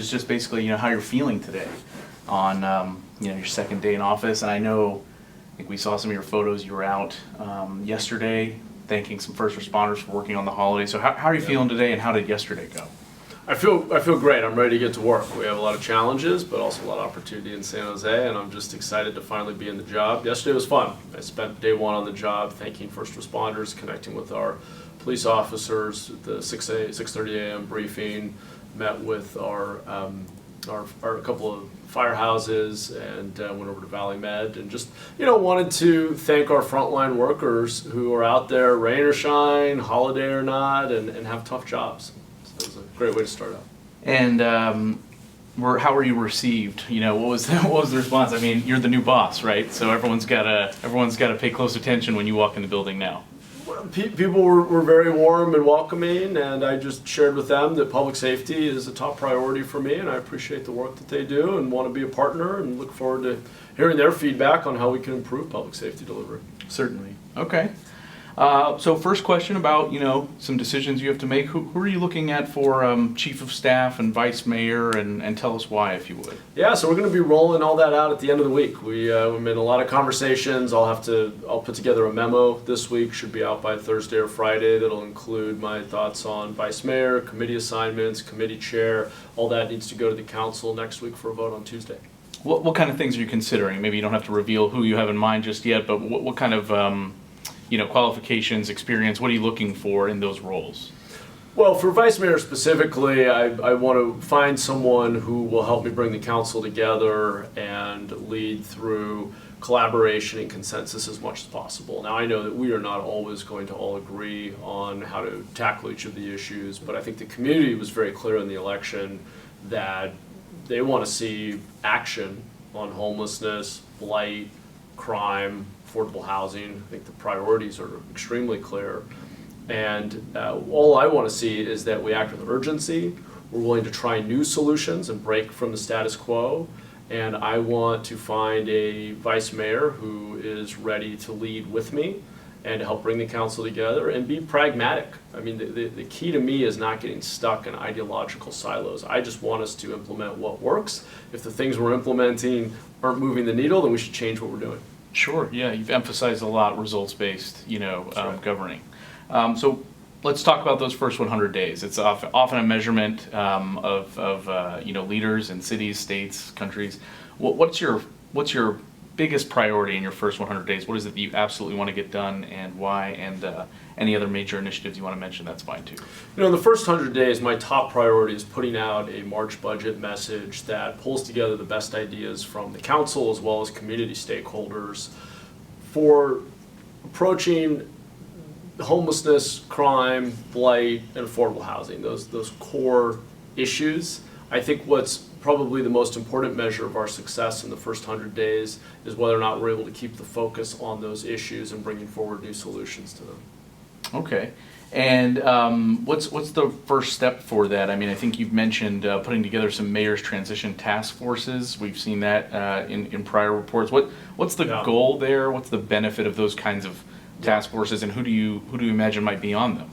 It's just basically, how you're feeling today on, your second day in office. And I think we saw some of your photos. You were out yesterday thanking some first responders for working on the holiday. So how are you feeling today, and how did yesterday go? I feel great. I'm ready to get to work. We have a lot of challenges, but also a lot of opportunity in San Jose, and I'm just excited to finally be in the job. Yesterday was fun. I spent day one on the job thanking first responders, connecting with our police officers at the 6:30 a.m. briefing, met with our couple of firehouses, and went over to Valley Med, and just wanted to thank our frontline workers who are out there, rain or shine, holiday or not, and have tough jobs. So it was a great way to start out. And how were you received? What was the response? I mean, you're the new boss, right? So everyone's gotta pay close attention when you walk in the building now. People were very warm and welcoming, and I just shared with them that public safety is a top priority for me, and I appreciate the work that they do and want to be a partner, and look forward to hearing their feedback on how we can improve public safety delivery. Certainly. Okay. So first question about, some decisions you have to make. Who are you looking at for chief of staff and vice mayor, and tell us why, if you would. Yeah, so we're going to be rolling all that out at the end of the week. We made a lot of conversations. I'll put together a memo this week, should be out by Thursday or Friday, that'll include my thoughts on vice mayor, committee assignments, committee chair. All that needs to go to the council next week for a vote on Tuesday. What kind of things are you considering? Maybe you don't have to reveal who you have in mind just yet, but what kind of qualifications, experience, what are you looking for in those roles? Well, for vice mayor specifically, I want to find someone who will help me bring the council together and lead through collaboration and consensus as much as possible. Now, I know that we are not always going to all agree on how to tackle each of the issues, but I think the community was very clear in the election that they want to see action on homelessness, blight, crime, affordable housing. I think the priorities are extremely clear. And all I want to see is that we act with urgency. We're willing to try new solutions and break from the status quo. And I want to find a vice mayor who is ready to lead with me and to help bring the council together and be pragmatic. I mean, the key to me is not getting stuck in ideological silos. I just want us to implement what works. If the things we're implementing aren't moving the needle, then we should change what we're doing. Sure, yeah, you've emphasized a lot results-based, right. Governing. So let's talk about those first 100 days. It's often a measurement of leaders in cities, states, countries. What's your biggest priority in your first 100 days? What is it that you absolutely want to get done, and why? And any other major initiatives you want to mention, that's fine too. In the first 100 days, my top priority is putting out a March budget message that pulls together the best ideas from the council as well as community stakeholders for approaching homelessness, crime, blight, and affordable housing, those core issues. I think what's probably the most important measure of our success in the first 100 days is whether or not we're able to keep the focus on those issues and bringing forward new solutions to them. Okay. And what's the first step for that? I mean, I think you've mentioned putting together some mayor's transition task forces. We've seen that in prior reports. What's the goal there? What's the benefit of those kinds of task forces, and who do you imagine might be on them?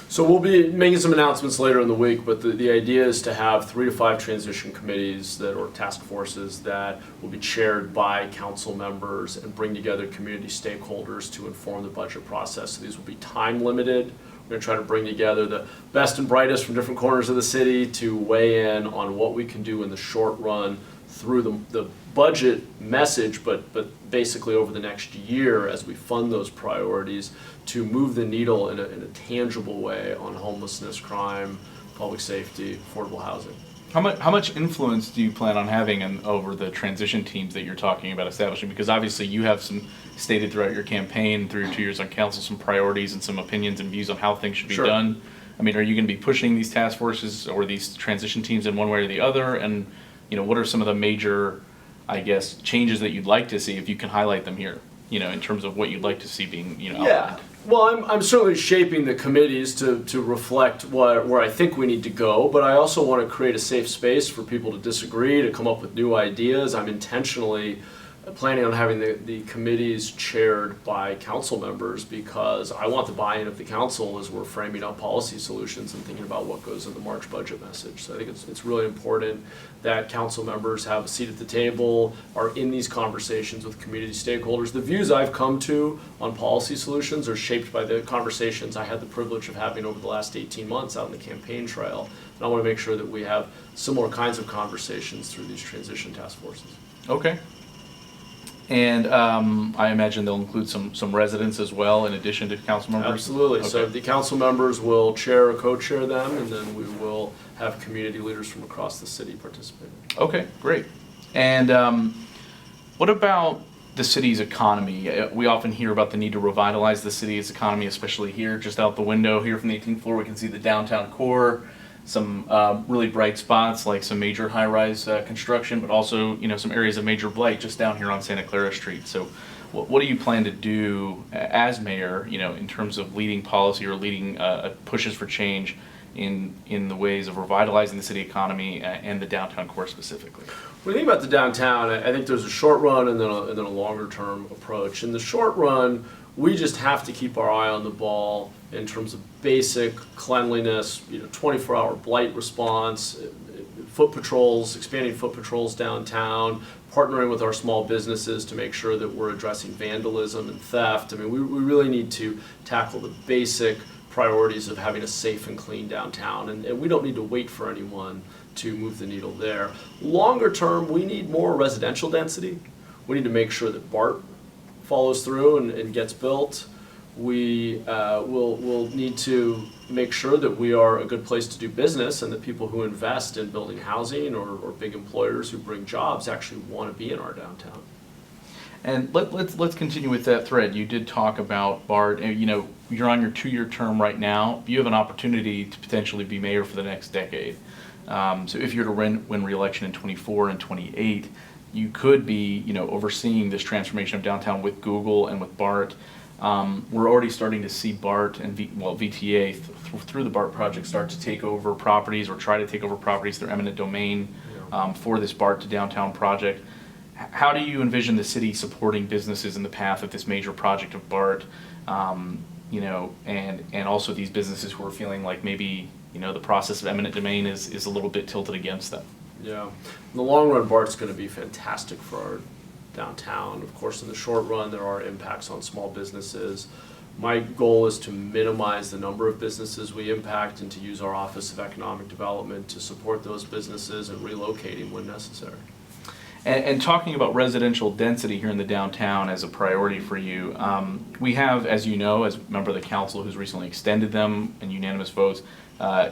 So we'll be making some announcements later in the week, but the idea is to have 3 to 5 transition committees or task forces that will be chaired by council members and bring together community stakeholders to inform the budget process. So these will be time limited. We're going to try to bring together the best and brightest from different corners of the city to weigh in on what we can do in the short run through the budget message, but basically over the next year as we fund those priorities to move the needle in a tangible way on homelessness, crime, public safety, affordable housing. How much influence do you plan on having over the transition teams that you're talking about establishing? Because obviously you have some stated throughout your campaign, through your 2 years on council, some priorities and some opinions and views on how things should be done. I mean, are you going to be pushing these task forces or these transition teams in one way or the other? And what are some of the major, I guess, changes that you'd like to see, if you can highlight them here, in terms of what you'd like to see being, outlined? Well, I'm certainly shaping the committees to reflect where I think we need to go, but I also want to create a safe space for people to disagree, to come up with new ideas. I'm intentionally planning on having the committees chaired by council members, because I want the buy-in of the council as we're framing up policy solutions and thinking about what goes in the March budget message. So I think it's really important that council members have a seat at the table, are in these conversations with community stakeholders. The views I've come to on policy solutions are shaped by the conversations I had the privilege of having over the last 18 months out on the campaign trail. And I want to make sure that we have similar kinds of conversations through these transition task forces. Okay. And I imagine they'll include some residents as well, in addition to council members? Absolutely. Okay. So the council members will chair or co-chair them, and then we will have community leaders from across the city participate. Okay, great. And what about the city's economy? We often hear about the need to revitalize the city's economy, especially here, just out the window here from the 18th floor. We can see the downtown core, some really bright spots like some major high-rise construction, but also some areas of major blight just down here on Santa Clara Street. So what do you plan to do as mayor, in terms of leading policy or leading pushes for change in the ways of revitalizing the city economy and the downtown core specifically? When you think about the downtown, I think there's a short run and then a longer term approach. In the short run, we just have to keep our eye on the ball in terms of basic cleanliness, 24-hour blight response, foot patrols, expanding foot patrols downtown, partnering with our small businesses to make sure that we're addressing vandalism and theft. I mean, we really need to tackle the basic priorities of having a safe and clean downtown, and we don't need to wait for anyone to move the needle there. Longer term, we need more residential density. We need to make sure that BART follows through and gets built. We will need to make sure that we are a good place to do business, and that people who invest in building housing or big employers who bring jobs actually want to be in our downtown. And let's continue with that thread. You did talk about BART, and you're on your 2-year term right now. You have an opportunity to potentially be mayor for the next decade. So if you're to win re-election in 24 and 28, you could be overseeing this transformation of downtown with Google and with BART. We're already starting to see BART and VTA through the BART project start to take over properties or try to take over properties through eminent domain for this BART to downtown project. How do you envision the city supporting businesses in the path of this major project of BART, and also these businesses who are feeling like maybe the process of eminent domain is a little bit tilted against them? Yeah, in the long run, BART's going to be fantastic for our downtown. Of course, in the short run, there are impacts on small businesses. My goal is to minimize the number of businesses we impact and to use our Office of Economic Development to support those businesses and relocating when necessary. And talking about residential density here in the downtown as a priority for you, we have, as you know, as a member of the council who's recently extended them in unanimous votes,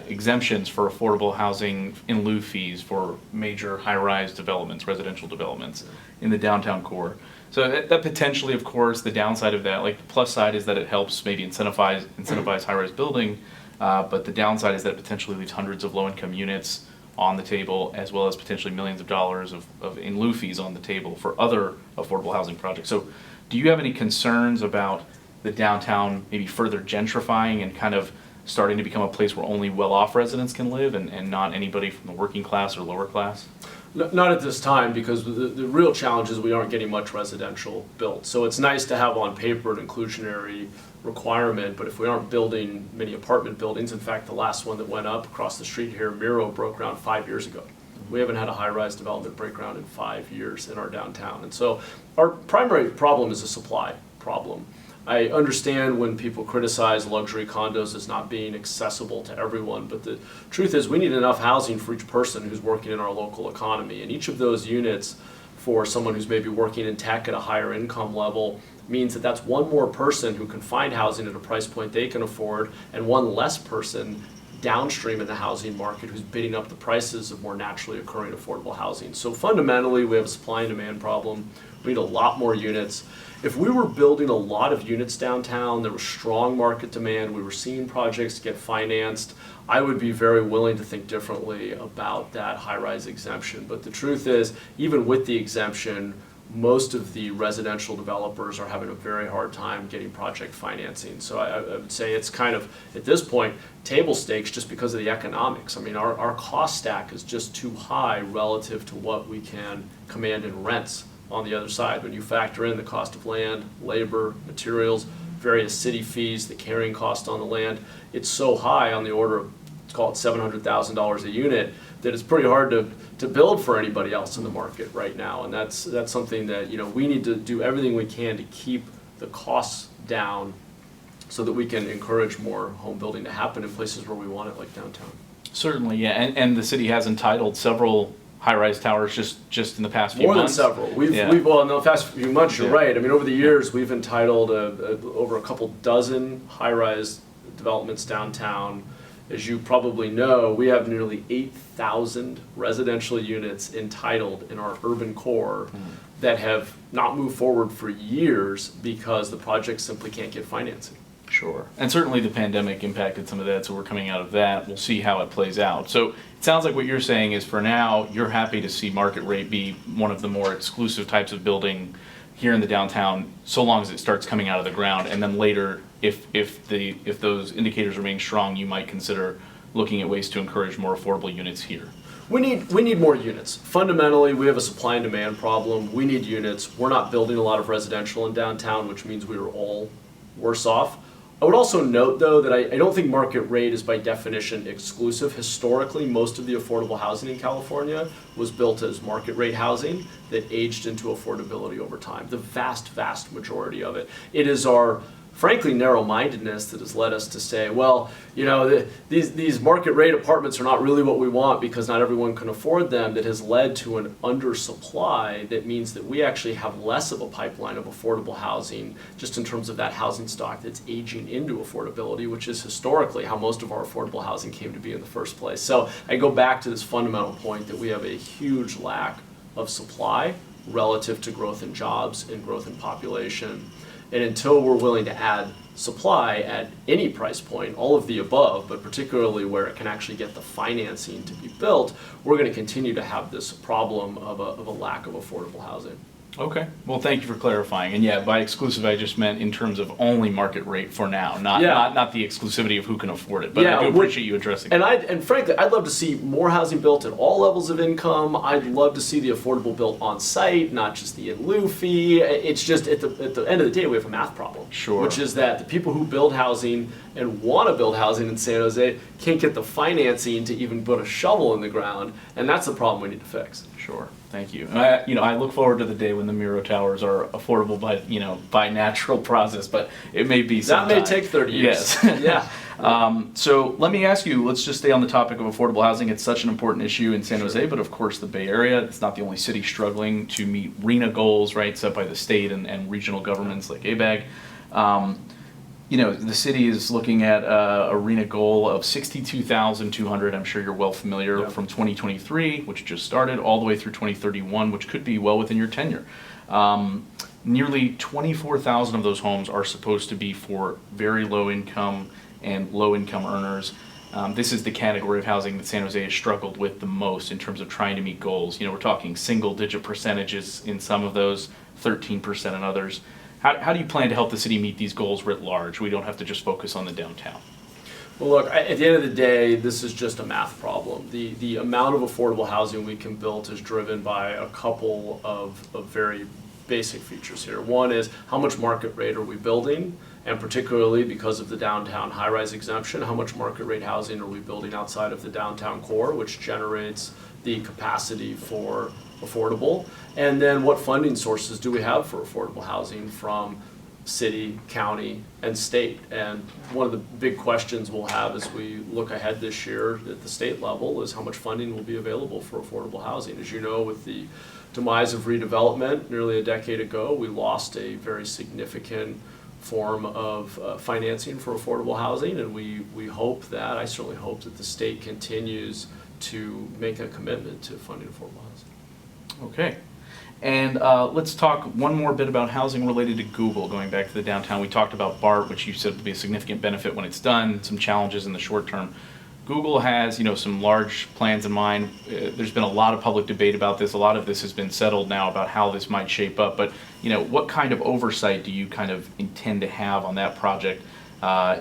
exemptions for affordable housing in lieu fees for major high-rise developments, residential developments in the downtown core. So that potentially, of course, the downside of that, like the plus side is that it helps maybe incentivize high-rise building, but the downside is that it potentially leaves hundreds of low-income units on the table, as well as potentially millions of dollars of in lieu fees on the table for other affordable housing projects. So do you have any concerns about the downtown maybe further gentrifying and kind of starting to become a place where only well-off residents can live and not anybody from the working class or lower class? Not at this time, because the real challenge is we aren't getting much residential built. So it's nice to have on paper an inclusionary requirement, but if we aren't building many apartment buildings, in fact, the last one that went up across the street here, Miro, broke ground 5 years ago. We haven't had a high-rise development break ground in 5 years in our downtown. And so our primary problem is a supply problem. I understand when people criticize luxury condos as not being accessible to everyone, but the truth is we need enough housing for each person who's working in our local economy. And each of those units for someone who's maybe working in tech at a higher income level means that that's one more person who can find housing at a price point they can afford, and one less person downstream in the housing market who's bidding up the prices of more naturally occurring affordable housing. So fundamentally, we have a supply and demand problem. We need a lot more units. If we were building a lot of units downtown, there was strong market demand, we were seeing projects get financed, I would be very willing to think differently about that high-rise exemption. But the truth is, even with the exemption, most of the residential developers are having a very hard time getting project financing. So I would say it's kind of, at this point, table stakes just because of the economics. I mean, our cost stack is just too high relative to what we can command in rents on the other side. When you factor in the cost of land, labor, materials, various city fees, the carrying cost on the land, it's so high on the order of, let's call it $700,000 a unit, that it's pretty hard to build for anybody else in the market right now. And that's something that, we need to do everything we can to keep the costs down so that we can encourage more home building to happen in places where we want it, like downtown. Certainly, yeah, and the city has entitled several high-rise towers just in the past few More than months. several. Yeah. Well, in the past few months, you're Yeah. right. I mean, over the years, we've entitled over a couple dozen high-rise developments downtown. As you probably know, we have nearly 8,000 residential units entitled in our urban core that have not moved forward for years because the projects simply can't get financing. Sure. And certainly the pandemic impacted some of that, so we're coming out of that. We'll see how it plays out. So it sounds like what you're saying is for now, you're happy to see market rate be one of the more exclusive types of building here in the downtown, so long as it starts coming out of the ground. And then later, if those indicators remain strong, you might consider looking at ways to encourage more affordable units here. We need more units. Fundamentally, we have a supply and demand problem. We need units. We're not building a lot of residential in downtown, which means we are all worse off. I would also note, though, that I don't think market rate is by definition exclusive. Historically, most of the affordable housing in California was built as market rate housing that aged into affordability over time. The vast, vast majority of it. It is our, frankly, narrow-mindedness that has led us to say, well, these market rate apartments are not really what we want because not everyone can afford them, that has led to an undersupply that means that we actually have less of a pipeline of affordable housing just in terms of that housing stock that's aging into affordability, which is historically how most of our affordable housing came to be in the first place. So I go back to this fundamental point that we have a huge lack of supply relative to growth in jobs and growth in population. And until we're willing to add supply at any price point, all of the above, but particularly where it can actually get the financing to be built, we're going to continue to have this problem of a lack of affordable housing. Okay. Well, thank you for clarifying. And yeah, by exclusive, I just meant in terms of only market rate for now, not the exclusivity of who can afford it. But I do appreciate you addressing that. And frankly, I'd love to see more housing built at all levels of income. I'd love to see the affordable built on site, not just the in lieu fee. It's just at the end of the day, we have a math problem. Sure. Which is that the people who build housing and want to build housing in San Jose can't get the financing to even put a shovel in the ground, and that's the problem we need to fix. Sure. Thank you. And I look forward to the day when the Miro Towers are affordable by natural process, but it may be some That may time. take 30 years. Yes. Yeah. So let me ask you, let's just stay on the topic of affordable housing. It's such an important issue in San Jose, but of course the Bay Area, it's not the only city struggling to meet RHNA goals, right, set by the state and regional governments like ABAG. The city is looking at a RHNA goal of 62,200. I'm sure you're well familiar Yep. from 2023, which just started, all the way through 2031, which could be well within your tenure. Nearly 24,000 of those homes are supposed to be for very low income and low income earners. This is the category of housing that San Jose has struggled with the most in terms of trying to meet goals. We're talking single digit percentages in some of those, 13% in others. How do you plan to help the city meet these goals writ large? We don't have to just focus on the downtown. Well, look, at the end of the day, this is just a math problem. The amount of affordable housing we can build is driven by a couple of very basic features here. One is how much market rate are we building, and particularly because of the downtown high-rise exemption, how much market rate housing are we building outside of the downtown core, which generates the capacity for affordable, and then what funding sources do we have for affordable housing from city, county, and state. And one of the big questions we'll have as we look ahead this year at the state level is how much funding will be available for affordable housing. As you know, with the demise of redevelopment nearly a decade ago, we lost a very significant form of financing for affordable housing, and we hope that, I certainly hope that the state continues to make a commitment to funding affordable housing. Okay. And let's talk one more bit about housing related to Google, going back to the downtown. We talked about BART, which you said would be a significant benefit when it's done, some challenges in the short term. Google has, some large plans in mind. There's been a lot of public debate about this. A lot of this has been settled now about how this might shape up. But, what kind of oversight do you kind of intend to have on that project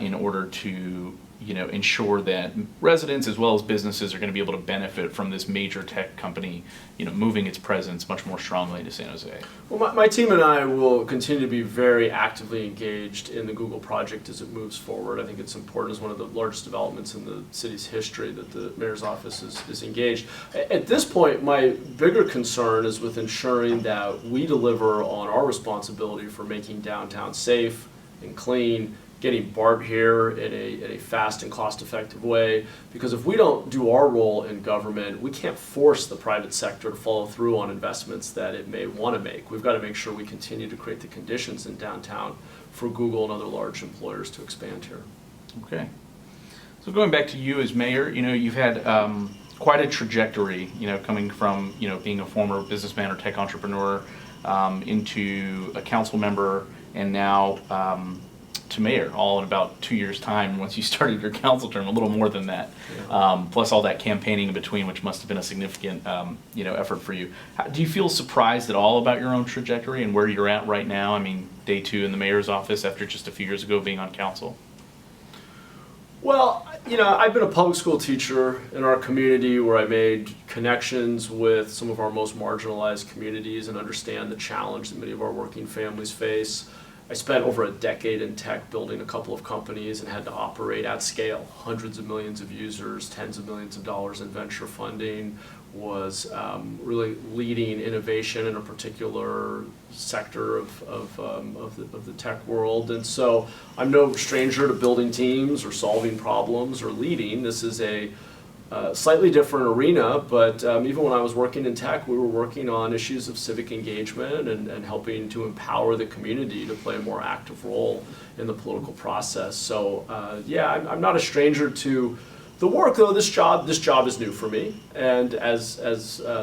in order to, ensure that residents as well as businesses are going to be able to benefit from this major tech company, moving its presence much more strongly to San Jose? Well, my team and I will continue to be very actively engaged in the Google project as it moves forward. I think it's important as one of the largest developments in the city's history that the mayor's office is engaged. At this point, my bigger concern is with ensuring that we deliver on our responsibility for making downtown safe and clean, getting BART here in a fast and cost-effective way. Because if we don't do our role in government, we can't force the private sector to follow through on investments that it may want to make. We've got to make sure we continue to create the conditions in downtown for Google and other large employers to expand here. Okay. So going back to you as mayor, you've had quite a trajectory, coming from, being a former businessman or tech entrepreneur into a council member and now to mayor, all in about 2 years' time once you started your council term, a little more than that. Yeah. Plus all that campaigning in between, which must have been a significant, effort for you. Do you feel surprised at all about your own trajectory and where you're at right now? I mean, day 2 in the mayor's office after just a few years ago being on council? Well, I've been a public school teacher in our community where I made connections with some of our most marginalized communities and understand the challenge that many of our working families face. I spent over a decade in tech building a couple of companies and had to operate at scale, hundreds of millions of users, tens of millions of dollars in venture funding, was really leading innovation in a particular sector of the tech world. And so I'm no stranger to building teams or solving problems or leading. This is a slightly different arena, but even when I was working in tech, we were working on issues of civic engagement and helping to empower the community to play a more active role in the political process. So I'm not a stranger to the work, though. This job is new for me, and as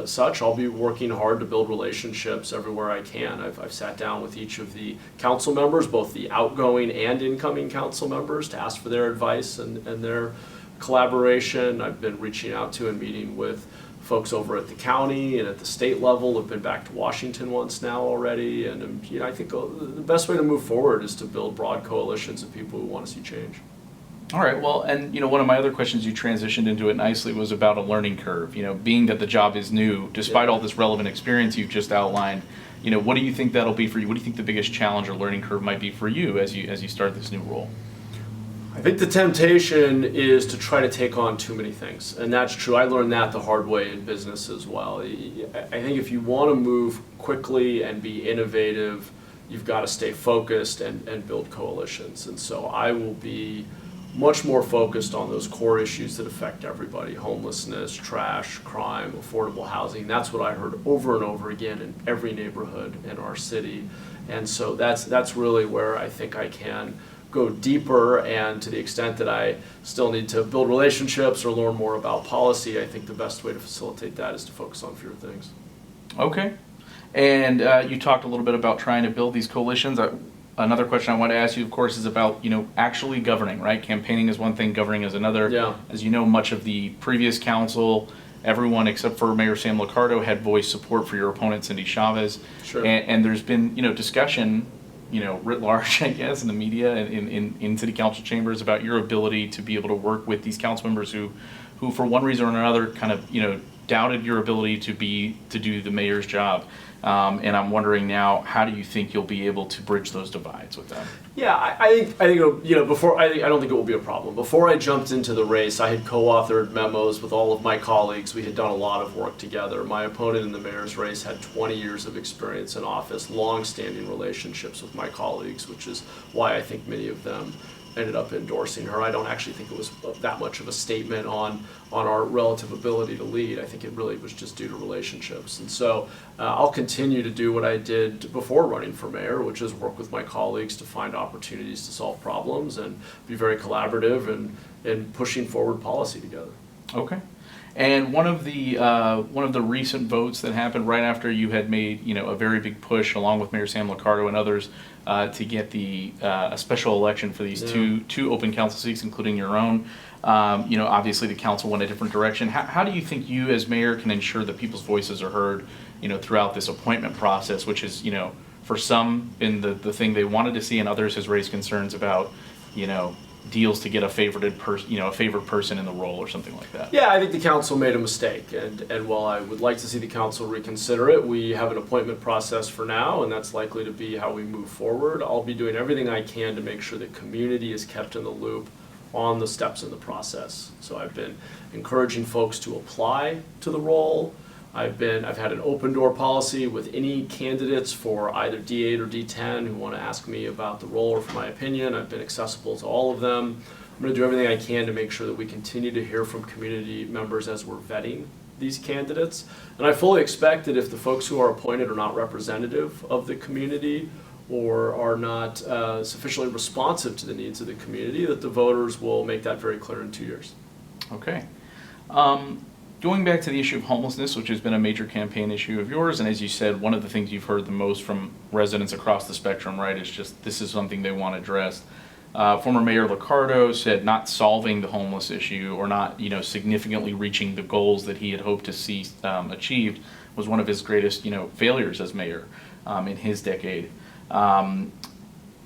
such, I'll be working hard to build relationships everywhere I can. I've sat down with each of the council members, both the outgoing and incoming council members, to ask for their advice and their collaboration. I've been reaching out to and meeting with folks over at the county and at the state level. I've been back to Washington once now already, and I think the best way to move forward is to build broad coalitions of people who want to see change. All right, well, and one of my other questions, you transitioned into it nicely, was about a learning curve. Being that the job is new, despite all this relevant experience you've just outlined, what do you think that'll be for you? What do you think the biggest challenge or learning curve might be for you as you start this new role? I think the temptation is to try to take on too many things, and that's true. I learned that the hard way in business as well. I think if you want to move quickly and be innovative, you've got to stay focused and build coalitions. And so I will be much more focused on those core issues that affect everybody: homelessness, trash, crime, affordable housing. That's what I heard over and over again in every neighborhood in our city. And so that's really where I think I can go deeper, and to the extent that I still need to build relationships or learn more about policy, I think the best way to facilitate that is to focus on fewer things. Okay. And you talked a little bit about trying to build these coalitions. Another question I want to ask you, of course, is about, actually governing, right? Campaigning is one thing, governing is another. Yeah. As you know, much of the previous council, everyone except for Mayor Sam Liccardo had voiced support for your opponent, Cindy Chavez. Sure. And there's been, discussion, writ large, I guess, in the media and in city council chambers about your ability to be able to work with these council members who for one reason or another kind of, doubted your ability to do the mayor's job. And I'm wondering now, how do you think you'll be able to bridge those divides with them? Yeah, I think it'll, I don't think it will be a problem. Before I jumped into the race, I had co-authored memos with all of my colleagues. We had done a lot of work together. My opponent in the mayor's race had 20 years of experience in office, long-standing relationships with my colleagues, which is why I think many of them ended up endorsing her. I don't actually think it was that much of a statement on our relative ability to lead. I think it really was just due to relationships. And so I'll continue to do what I did before running for mayor, which is work with my colleagues to find opportunities to solve problems and be very collaborative and pushing forward policy together. Okay. And one of the recent votes that happened right after you had made a very big push along with Mayor Sam Liccardo and others to get a special election for these two open council seats, including your own. Obviously the council went a different direction. How do you think you as mayor can ensure that people's voices are heard throughout this appointment process, which is for some been the thing they wanted to see, and others has raised concerns about deals to get a favored person in the role or something like that. Yeah, I think the council made a mistake, and while I would like to see the council reconsider it, we have an appointment process for now, and that's likely to be how we move forward. I'll be doing everything I can to make sure the community is kept in the loop on the steps in the process. So I've been encouraging folks to apply to the role. I've had an open door policy with any candidates for either D8 or D10 who want to ask me about the role or for my opinion. I've been accessible to all of them. I'm going to do everything I can to make sure that we continue to hear from community members as we're vetting these candidates. And I fully expect that if the folks who are appointed are not representative of the community or are not sufficiently responsive to the needs of the community, that the voters will make that very clear in 2 years. Okay. Going back to the issue of homelessness, which has been a major campaign issue of yours, and as you said, one of the things you've heard the most from residents across the spectrum, right, is just this is something they want addressed. Former Mayor Liccardo said not solving the homeless issue or not, significantly reaching the goals that he had hoped to see achieved was one of his greatest, failures as mayor in his decade.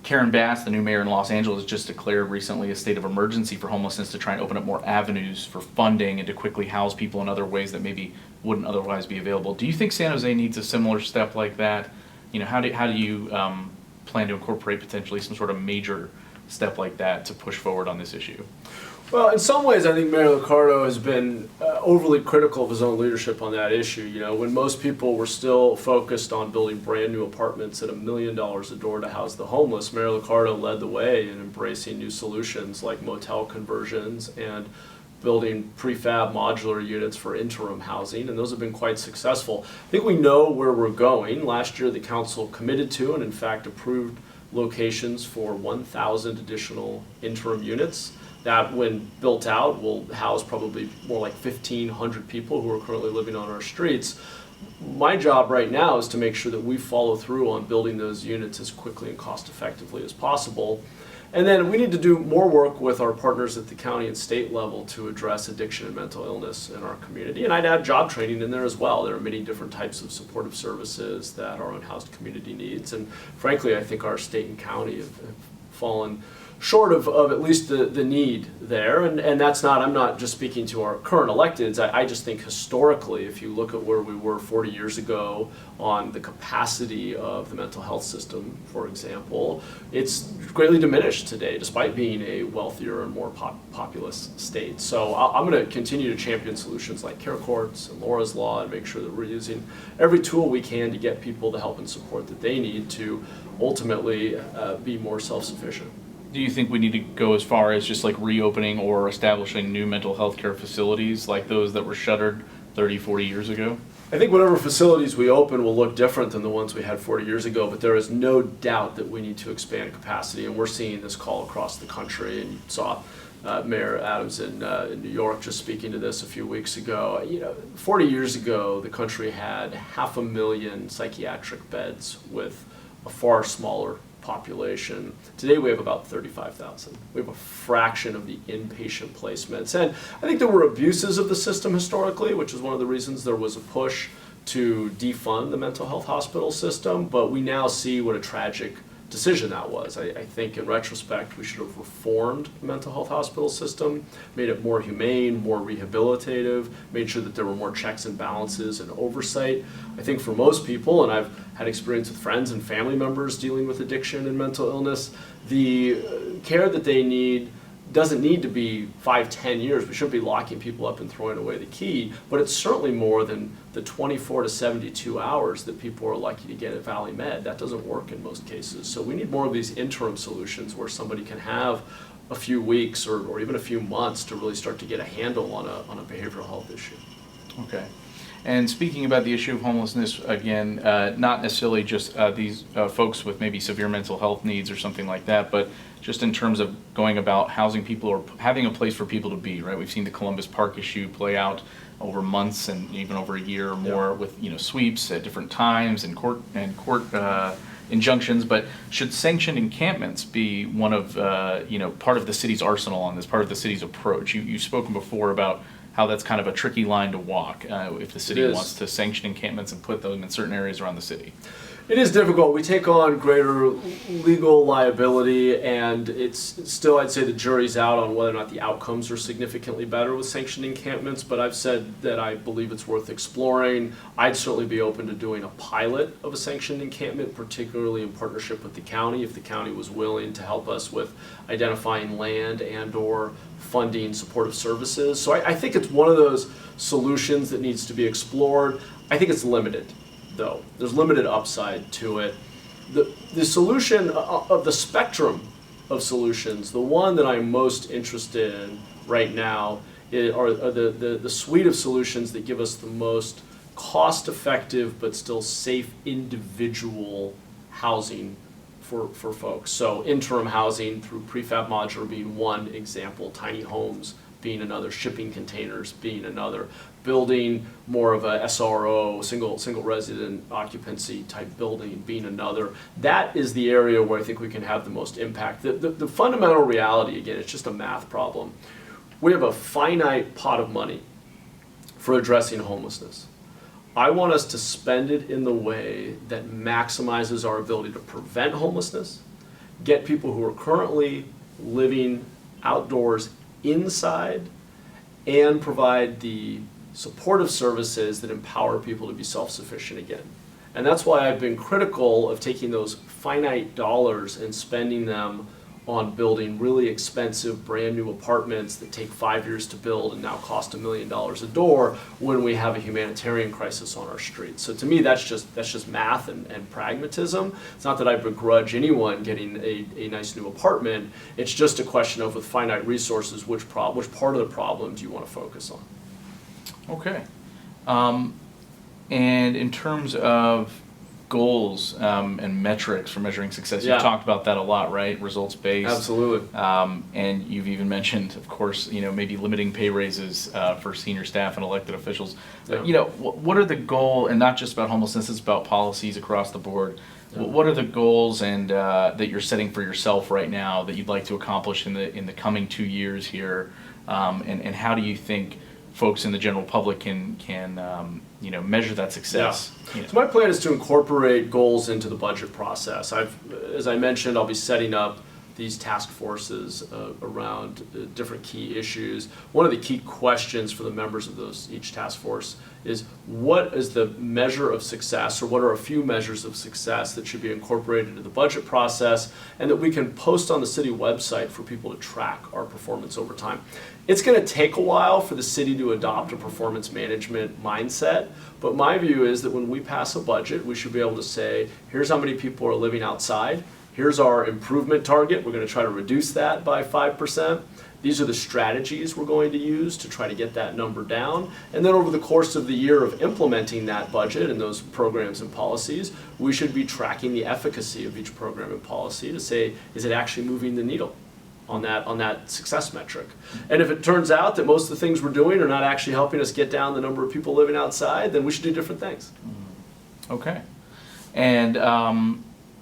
Karen Bass, the new mayor in Los Angeles, just declared recently a state of emergency for homelessness to try and open up more avenues for funding and to quickly house people in other ways that maybe wouldn't otherwise be available. Do you think San Jose needs a similar step like that? How do you plan to incorporate potentially some sort of major step like that to push forward on this issue? Well, in some ways, I think Mayor Liccardo has been overly critical of his own leadership on that issue. When most people were still focused on building brand new apartments at $1 million a door to house the homeless, Mayor Liccardo led the way in embracing new solutions like motel conversions and building prefab modular units for interim housing, and those have been quite successful. I think we know where we're going. Last year, the council committed to and in fact approved locations for 1,000 additional interim units. That, when built out, will house probably more like 1,500 people who are currently living on our streets. My job right now is to make sure that we follow through on building those units as quickly and cost effectively as possible. And then we need to do more work with our partners at the county and state level to address addiction and mental illness in our community. And I'd add job training in there as well. There are many different types of supportive services that our unhoused community needs. And frankly, I think our state and county have fallen short of at least the need there, and that's not, I'm not just speaking to our current electeds, I just think historically, if you look at where we were 40 years ago on the capacity of the mental health system, for example, it's greatly diminished today, despite being a wealthier and more populous state. So I'm going to continue to champion solutions like care courts and Laura's Law and make sure that we're using every tool we can to get people the help and support that they need to ultimately be more self-sufficient. Do you think we need to go as far as just like reopening or establishing new mental health care facilities like those that were shuttered 30, 40 years ago? I think whatever facilities we open will look different than the ones we had 40 years ago, but there is no doubt that we need to expand capacity, and we're seeing this call across the country. And you saw Mayor Adams in New York just speaking to this a few weeks ago. 40 years ago, the country had 500,000 psychiatric beds with a far smaller population. Today we have about 35,000. We have a fraction of the inpatient placements. And I think there were abuses of the system historically, which is one of the reasons there was a push to defund the mental health hospital system, but we now see what a tragic decision that was. I think in retrospect we should have reformed the mental health hospital system, made it more humane, more rehabilitative, made sure that there were more checks and balances and oversight. I think for most people, and I've had experience with friends and family members dealing with addiction and mental illness, the care that they need doesn't need to be 5-10 years. We shouldn't be locking people up and throwing away the key, but it's certainly more than the 24 to 72 hours that people are lucky to get at Valley Med. That doesn't work in most cases. So we need more of these interim solutions where somebody can have a few weeks or even a few months to really start to get a handle on a behavioral health issue. Okay. And speaking about the issue of homelessness, again, not necessarily just these folks with maybe severe mental health needs or something like that, but just in terms of going about housing people or having a place for people to be, right? We've seen the Columbus Park issue play out over months and even over a year or more with sweeps at different times and court injunctions. But should sanctioned encampments be one of part of the city's arsenal on this, part of the city's approach? You've spoken before about how that's kind of a tricky line to walk if the city wants to sanction encampments and put them in certain areas around the city. It is difficult. We take on greater legal liability, and it's still, I'd say the jury's out on whether or not the outcomes are significantly better with sanctioned encampments, but I've said that I believe it's worth exploring. I'd certainly be open to doing a pilot of a sanctioned encampment, particularly in partnership with the county, if the county was willing to help us with identifying land and/or funding supportive services. So I think it's one of those solutions that needs to be explored. I think it's limited, though. There's limited upside to it. The solution of the spectrum of solutions, the one that I'm most interested in right now are the suite of solutions that give us the most cost-effective but still safe individual housing for folks. So interim housing through prefab modular being one example, tiny homes being another, shipping containers being another, building more of a SRO, single resident occupancy type building being another. That is the area where I think we can have the most impact. The fundamental reality, again, it's just a math problem. We have a finite pot of money for addressing homelessness. I want us to spend it in the way that maximizes our ability to prevent homelessness, get people who are currently living outdoors inside, and provide the supportive services that empower people to be self-sufficient again. And that's why I've been critical of taking those finite dollars and spending them on building really expensive brand new apartments that take 5 years to build and now cost $1 million a door when we have a humanitarian crisis on our streets. So to me, that's just math and pragmatism. It's not that I begrudge anyone getting a nice new apartment. It's just a question of, with finite resources, which part of the problem do you want to focus on? Okay. And in terms of goals and metrics for measuring success, Yeah. you've talked about that a lot, right? Results-based. Absolutely. And you've even mentioned, of course, maybe limiting pay raises for senior staff and elected officials. Yeah. What are the goal, and not just about homelessness, it's about policies across the board. Yeah. What are the goals and that you're setting for yourself right now that you'd like to accomplish in the coming 2 years here? And how do you think folks in the general public can measure that success? Yeah. So my plan is to incorporate goals into the budget process. As I mentioned, I'll be setting up these task forces around different key issues. One of the key questions for the members of each task force is, what is the measure of success, or what are a few measures of success that should be incorporated into the budget process and that we can post on the city website for people to track our performance over time. It's going to take a while for the city to adopt a performance management mindset, but my view is that when we pass a budget, we should be able to say, here's how many people are living outside. Here's our improvement target. We're going to try to reduce that by 5%. These are the strategies we're going to use to try to get that number down. And then over the course of the year of implementing that budget and those programs and policies, we should be tracking the efficacy of each program and policy to say, is it actually moving the needle on that success metric? And if it turns out that most of the things we're doing are not actually helping us get down the number of people living outside, then we should do different things. Okay. And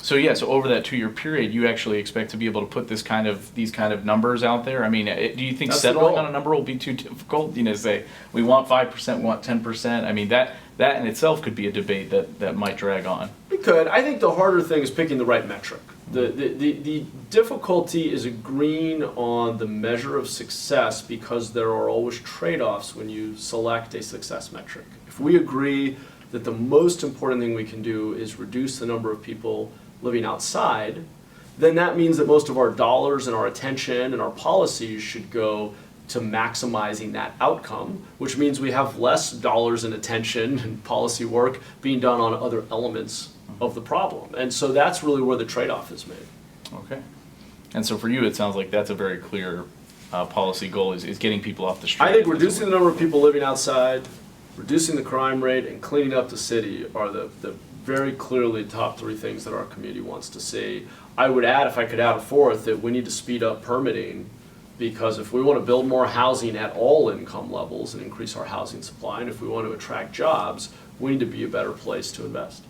so over that 2 year period, you actually expect to be able to put these kind of numbers out there? I mean, do you think That's the settling goal. on a number will be too difficult? Say we want 5%, we want 10%. I mean, that in itself could be a debate that might drag on. It could. I think the harder thing is picking the right metric. The difficulty is agreeing on the measure of success, because there are always trade-offs when you select a success metric. If we agree that the most important thing we can do is reduce the number of people living outside, then that means that most of our dollars and our attention and our policies should go to maximizing that outcome, which means we have less dollars and attention and policy work being done on other elements of the problem. And so that's really where the trade-off is made. Okay. And so for you, it sounds like that's a very clear policy goal, is getting people off the street. I think reducing the number of people living outside, reducing the crime rate, and cleaning up the city are the very clearly top three things that our community wants to see. I would add, if I could add a fourth, that we need to speed up permitting, because if we want to build more housing at all income levels and increase our housing supply, and if we want to attract jobs, we need to be a better place to invest.